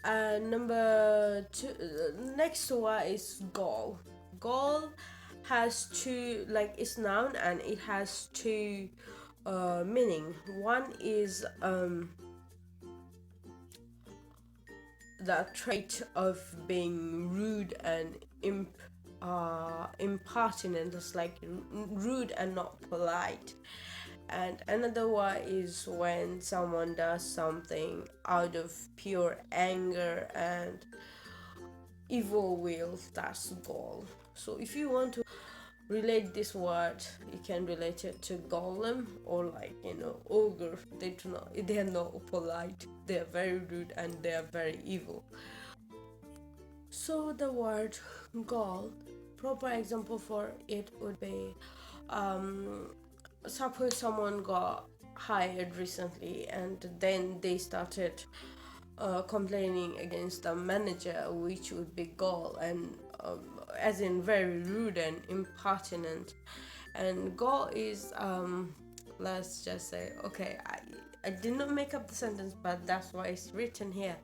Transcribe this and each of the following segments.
Number two, next one is goal. Goal has two, like, it's noun and it has two meaning. One is the trait of being rude and impertinent. It's like rude and not polite. And another one is when someone does something out of pure anger and evil will. That's goal. So if you want to relate this word, you can relate it to golem or, like, ogre. They are not polite, they are very rude, and they are very evil. So the word gall, proper example for it would be, suppose someone got hired recently and then they started complaining against the manager, which would be gall, and as in very rude and impertinent. And gall is, let's just say, okay, I did not make up the sentence, but that's why it's written here.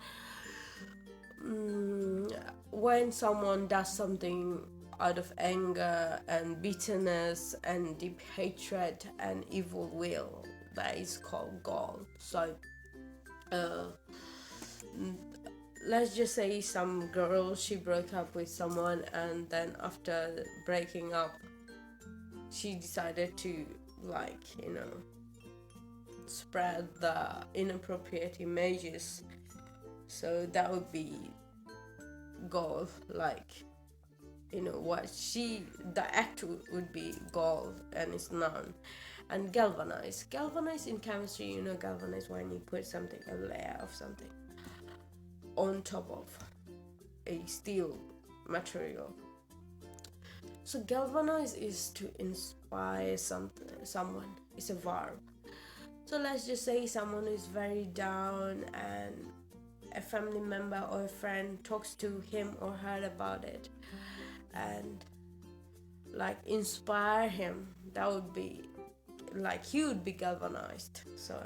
When someone does something out of anger and bitterness and deep hatred and evil will, that is called gall. So let's just say some girl, she broke up with someone, and then after breaking up she decided to, like, spread the inappropriate images. So that would be gall, like, the act would be gall, and it's noun. And galvanize in chemistry, galvanize when you put something, a layer of something on top of a steel material. So galvanize is to inspire someone. It's a verb. So let's just say someone is very down and a family member or a friend talks to him or her about it and, like, inspire him. That would be, like, he would be galvanized. So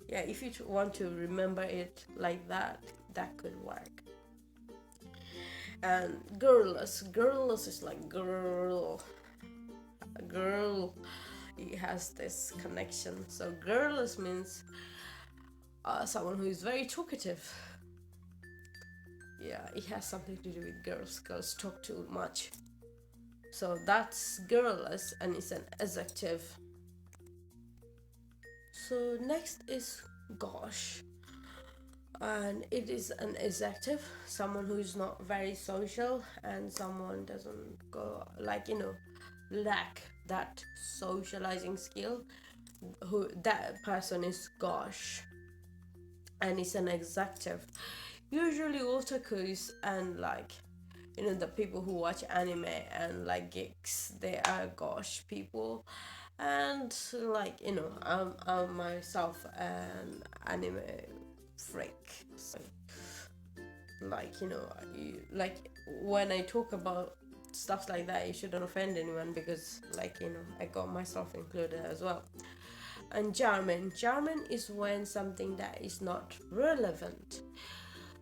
yeah, if you want to remember it like that, that could work. And girlless is like girl. It has this connection. So girlless means someone who is very talkative. Yeah, it has something to do with girls talk too much. So that's girlless, and it's an adjective. So next is gosh, and it is an adjective. Someone who is not very social, and someone doesn't go, like, lack that socializing skill. Who that person is gosh, and it's an adjective. Usually otakus and, like, the people who watch anime and like geeks, they are gosh people. And, like, I'm myself an anime freak. So, like, like, when I talk about stuff like that, you shouldn't offend anyone, because, like, I got myself included as well. And German is when something that is not relevant.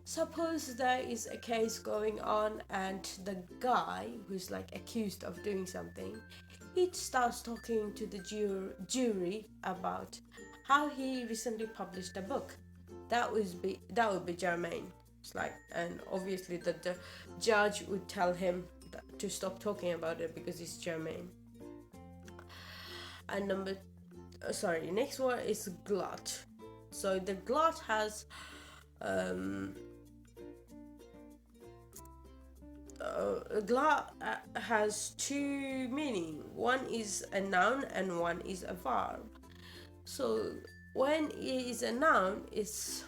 Suppose there is a case going on and the guy who's, like, accused of doing something, he starts talking to the jury about how he recently published a book. That would be germane. It's like, and obviously the judge would tell him to stop talking about it because it's germane. And next word is glut. So the glut has glut has two meaning. One is a noun and one is a verb. So when it is a noun, it's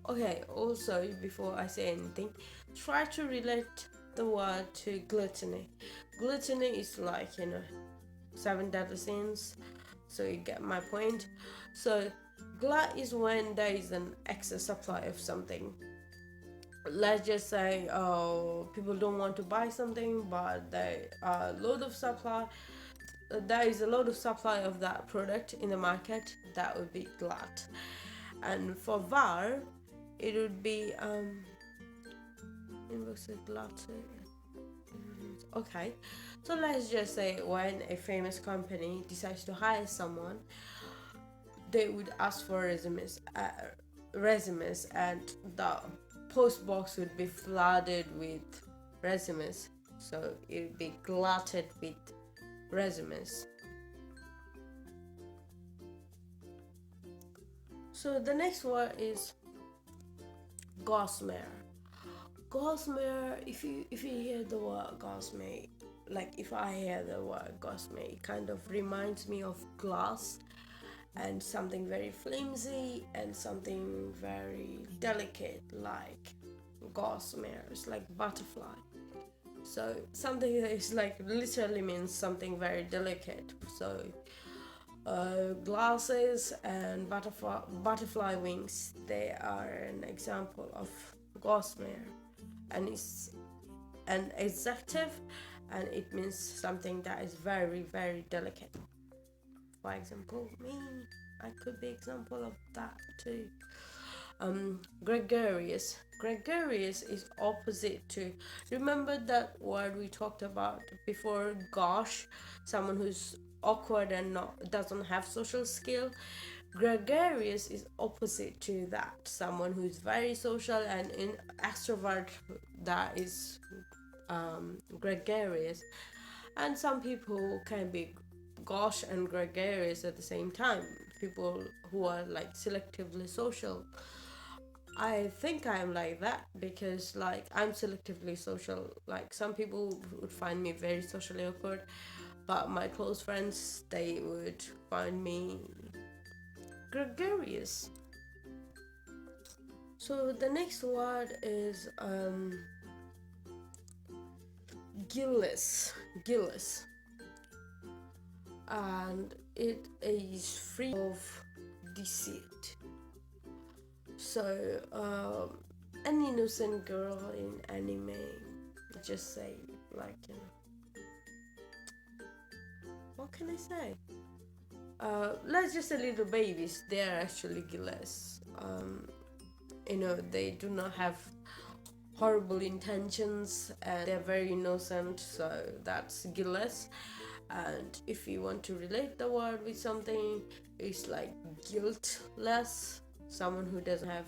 okay. Also, before I say anything, try to relate the word to gluttony. Gluttony is like, 7 deadly sins. So you get my point. So glut is when there is an excess supply of something. Let's just say, people don't want to buy something, but there are a lot of supply. There is a lot of supply of that product in the market. That would be glut. And for var, it would be inbox glutted. Okay, so let's just say when a famous company decides to hire someone, they would ask for resumes, and the post box would be flooded with resumes. So it would be glutted with resumes. So the next word is gossamer. Gossamer. If you hear the word gossamer, like if I hear the word gossamer, it kind of reminds me of glass and something very flimsy and something very delicate, like gossamer. It's like butterfly. So something that is like literally means something very delicate. So glasses and butterfly wings, they are an example of gossamer, and it's an adjective, and it means something that is very very delicate. For example, me, I could be example of that too. Gregarious. Gregarious is opposite to. Remember that word we talked about before? Gosh, someone who's awkward and not doesn't have social skill. Gregarious is opposite to that. Someone who's very social and in extrovert, that is gregarious. And some people can be gosh and gregarious at the same time. People who are like selectively social. I think I'm like that because like I'm selectively social. Like some people would find me very socially awkward, but my close friends, they would find me gregarious. So the next word is gillless. Gillless. And it is free of deceit. So an innocent girl in anime, just say like, you know, what can I say? Let's just say little babies, they are actually gillless. You know, they do not have horrible intentions and they're very innocent, so that's gillless. And if you want to relate the word with something, it's like guiltless, someone who doesn't have,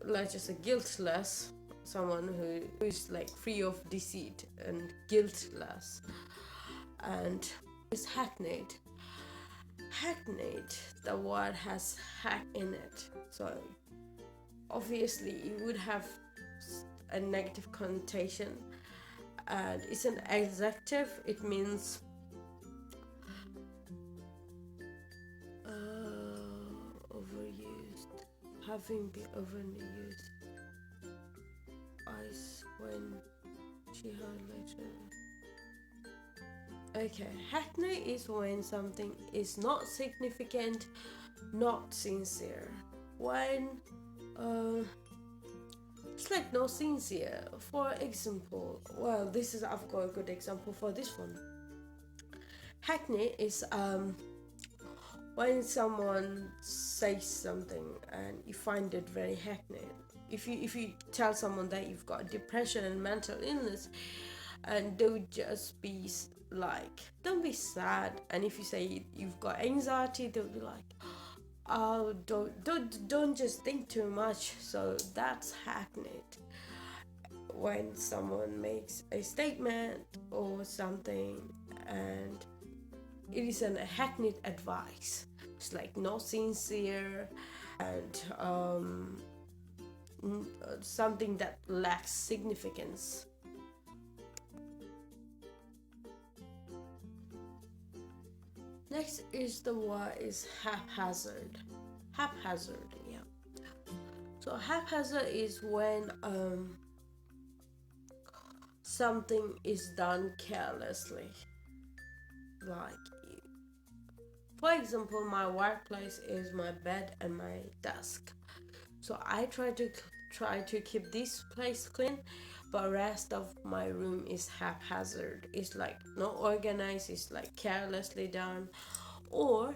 let's just say guiltless, someone who is like free of deceit and guiltless. And it's hackneyed. Hackneyed, the word has hack in it, so obviously it would have a negative connotation, and it's an adjective. It means overused, having been overused. Ice when she highlighted. Okay, hackney is when something is not significant, not sincere. When it's like not sincere. For example, well, this is, I've got a good example for this one. Hackney is when someone says something and you find it very hackneyed. If you tell someone that you've got depression and mental illness, and they would just be like, don't be sad. And if you say you've got anxiety, they'll be like, oh, don't just think too much. So that's hackneyed. When someone makes a statement or something and it is a hackneyed advice, it's like not sincere and something that lacks significance. Next is the word is haphazard. Haphazard, yeah. So haphazard is when something is done carelessly. Like, for example, my workplace is my bed and my desk. So I try to keep this place clean, but rest of my room is haphazard. It's like not organized, it's like carelessly done. Or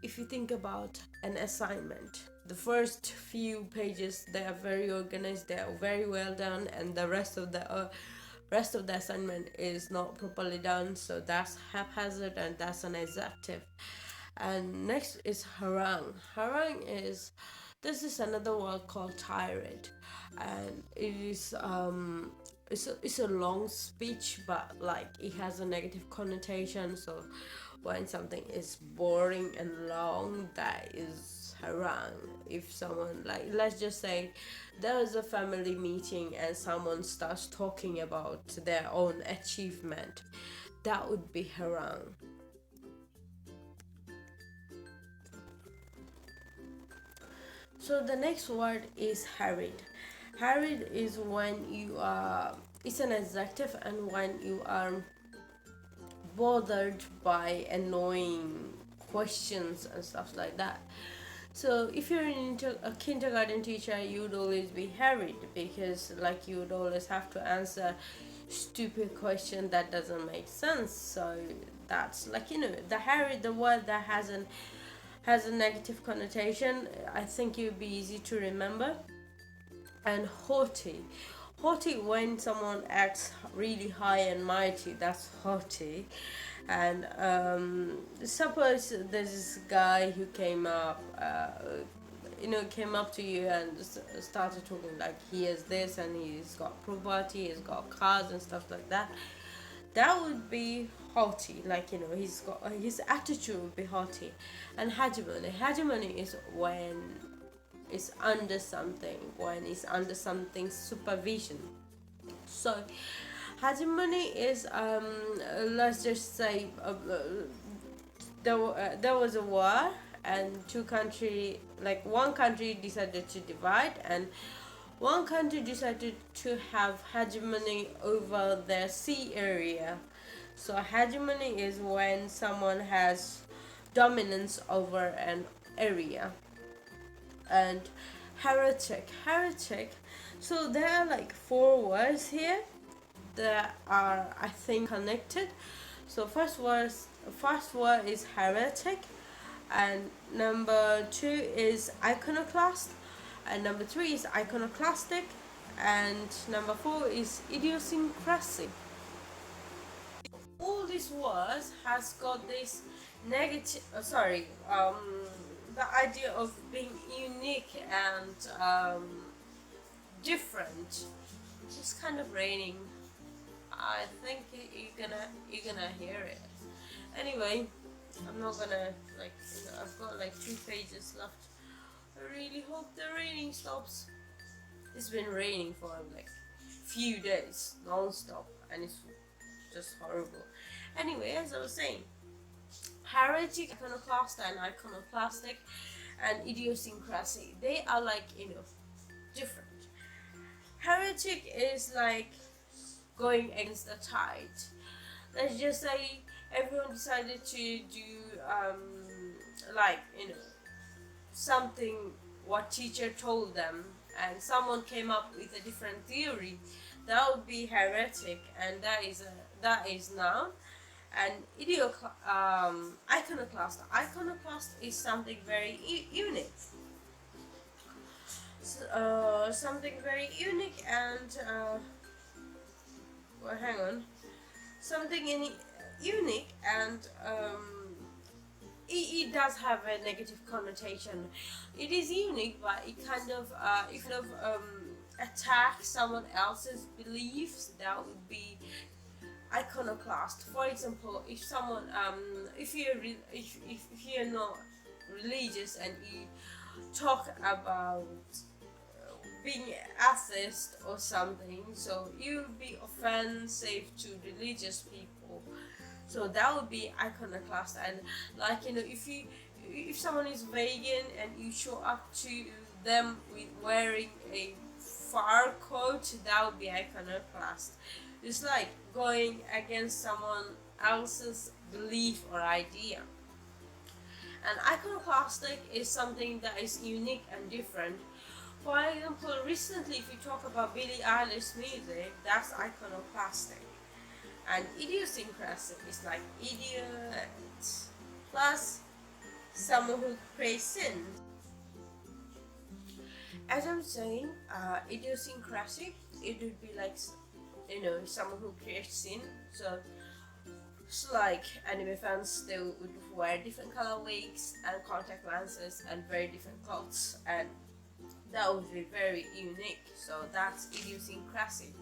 if you think about an assignment, the first few pages, they are very organized, they are very well done, and the rest of the assignment is not properly done, so that's haphazard and that's an adjective. And next is harangue. Harangue is, this is another word called tirade, and it is it's a long speech, but like it has a negative connotation. So when something is boring and long, that is harangue. If someone, like, let's just say there is a family meeting and someone starts talking about their own achievement, that would be harangue. So the next word is harried. Harried is when you are, it's an adjective, and when you are bothered by annoying questions and stuff like that. So if you're a kindergarten teacher, you'd always be harried, because like you would always have to answer stupid question that doesn't make sense. So that's like, the harried, the word that has a negative connotation, I think it would be easy to remember. And haughty. Haughty, when someone acts really high and mighty, that's haughty. And suppose there's this guy who came up to you and started talking like he has this and he's got property, he's got cars and stuff like that. That would be haughty, like, he's got his attitude would be haughty. And hegemony is when it's under something, when it's under something's supervision. So hegemony is, let's just say, there was a war, and one country decided to divide, and one country decided to have hegemony over their sea area. So hegemony is when someone has dominance over an area. And heretic. So there are like 4 words here that are, I think, connected. So first word is heretic, and number 2 is iconoclast, and number 3 is iconoclastic, and number 4 is idiosyncrasy. All these words has got this negative, the idea of being unique and different. It's kind of raining. I think you're gonna hear it. Anyway, I'm not gonna, I've got like 2 pages left. I really hope the raining stops. It's been raining for like few days non-stop, and it's just horrible. Anyway, as I was saying, heretic, iconoclast, and iconoclastic, and idiosyncrasy, they are like, different. Heretic is like going against the tide. Let's just say everyone decided to do something what teacher told them, and someone came up with a different theory. That would be heretic, and that is noun. And iconoclast. Iconoclast is something very unique. Something very unique, and hang on. Something unique, and it does have a negative connotation. It is unique, but it kind of attacks someone else's beliefs. That would be iconoclast. For example, if someone if you're not religious and you talk about being atheist or something, so you would be offensive to religious people. So that would be iconoclast. And if someone is vegan and you show up to them with wearing a fur coat, that would be iconoclast. It's like going against someone else's belief or idea. And iconoclastic is something that is unique and different. For example, recently, if you talk about Billie Eilish music, that's iconoclastic. And idiosyncrasy is like idiot plus someone who creates sin. As I'm saying, idiosyncratic, it would be like, someone who creates scene. So it's like anime fans, they would wear different color wigs and contact lenses and very different clothes, and that would be very unique. So that's idiosyncrasy.